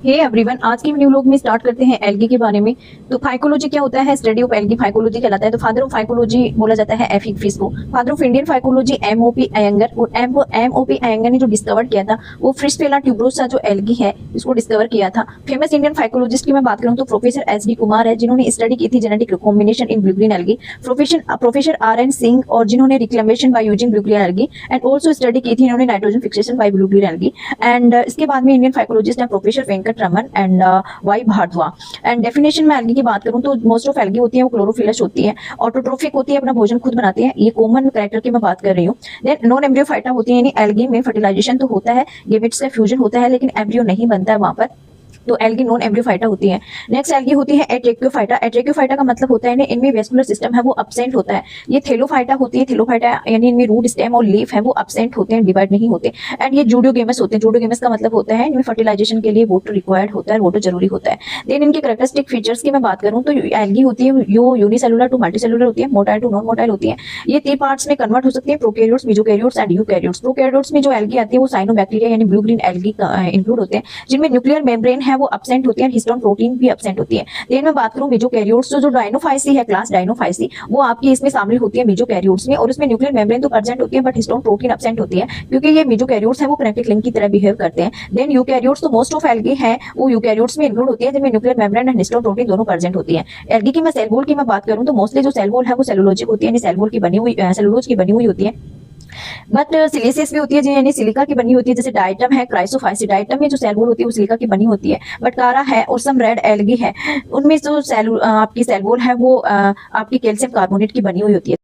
Hey everyone, आज की new लोग में स्टार्ट करते हैं एल्गी के बारे में। तो फाइकोलॉजी क्या होता है? स्टडी ऑफ एल्गी फाइकोलॉजी कहलाता है। तो फादर ऑफ फाइकोलॉजी बोला जाता है एफ फिश को। Father of Indian phycology MOP Iyengar. और एमओपी अयंगर ने जो डिस्कवर किया था वो फ्रिस्टेला ट्यूबरोसा जो एल्गी है इसको डिस्कवर किया था। फेमस इंडियन फाइकोलॉजिस्ट की मैं बात करूं तो प्रोफेसर एस.डी. कुमार है, जिन्होंने स्टडी की थी genetic recombination in blue green algae. Professor R N. Singh, और जिन्होंने reclamation by using blue green algae and also study की थी इन्होंने nitrogen fixation by blue green algae. And इसके बाद में इंडियन फाइकोलॉजिस्ट है professor Venkat Raman and Y Bhardwaj. And definition में एल्गी की बात करूं तो मोस्ट ऑफ एल्गी होती है वो क्लोरोफिलस होती है, ऑटोट्रोफिक होती है, अपना भोजन खुद बनाती है। ये कॉमन कैरेक्टर की मैं बात कर रही हूँ। देन नॉन एम्ब्रियोफाइटा होती है, यानी एल्गी में फर्टिलाइजेशन तो होता है, गेमेट्स का फ्यूजन होता है, लेकिन एम्ब्रियो नहीं बनता है वहां पर। तो एल्गी नॉन एम्ब्रियोफाइटा होती है। नेक्स्ट एल्गी होती है एट्रेक्योफाइटा। एट्रेक्योफाइटा का मतलब होता है इनमें वेस्कुलर सिस्टम है वो एब्सेंट होता है। ये थेलोफाइटा होती है। थेलोफाइटा यानी इनमें रूट स्टेम और लीफ है वो एब्सेंट होते हैं, डिवाइड नहीं होते। एंड ये जूडोगेमस होते हैं। जूडोगेमस का मतलब होता है इनमें फर्टिलाइजेशन के लिए वाटर रिक्वायर्ड होता है, वाटर जरूरी होता है। देन इनके कैरेक्टरिस्टिक फीचर्स की मैं बात करूं तो एल्गी होती है यो यूनिसेलुलर टू मल्टीसेलुलर होती है, मोटाइल टू नॉन मोटाइल होती है। ये 3 पार्ट्स में कन्वर्ट हो सकती है, प्रोकैरियोट्स, मेसोकैरियोट्स एंड यूकैरियोट्स। प्रोकैरियोट्स में जो एल्गी आती है वो साइनोबैक्टीरिया यानी ब्लू ग्रीन एल्गी इंक्लूड होते हैं, जिनमें न्यूक्लियर मेम्ब्रेन है वो एब्सेंट होती है, हिस्टोन प्रोटीन भी एब्सेंट होती है। देन मैं बात करूं मेसोकैरियोट्स, जो डायनोफाइसी है, क्लास डायनोफाइसी, वो आपकी इसमें शामिल होती है मेसोकैरियोट्स में, और इसमें न्यूक्लियर मेम्ब्रेन तो प्रेजेंट होती है बट हिस्टोन प्रोटीन एब्सेंट होती है, क्योंकि ये मेसोकैरियोट्स है वो किनेटिक लिंक की तरह बिहेव करते हैं। देन यूकैरियोट्स, तो मोस्ट ऑफ एल्गी है वो यूकैरियोट्स में इंक्लूड होती है, जिनमें nuclear membrane and histone protein दोनों प्रेजेंट होती है। एल्गी की मैं सेल वॉल की मैं बात करूं तो मोस्टली जो सेल वॉल है वो सेलुलोजिक होती है, यानी सेल वॉल की बनी हुई, सेलुलोज की बनी हुई होती है। बट सिलिसियस भी होती है, यानी सिलिका की बनी होती है। जैसे डाइटम है, क्राइसोफाइसी, डाइटम में जो सेल वॉल होती है वो सिलिका की बनी होती है। बट कारा है और सम रेड एल्गी है, उनमें जो आपकी सेल वॉल है वो आपकी कैल्शियम कार्बोनेट की बनी हुई होती है।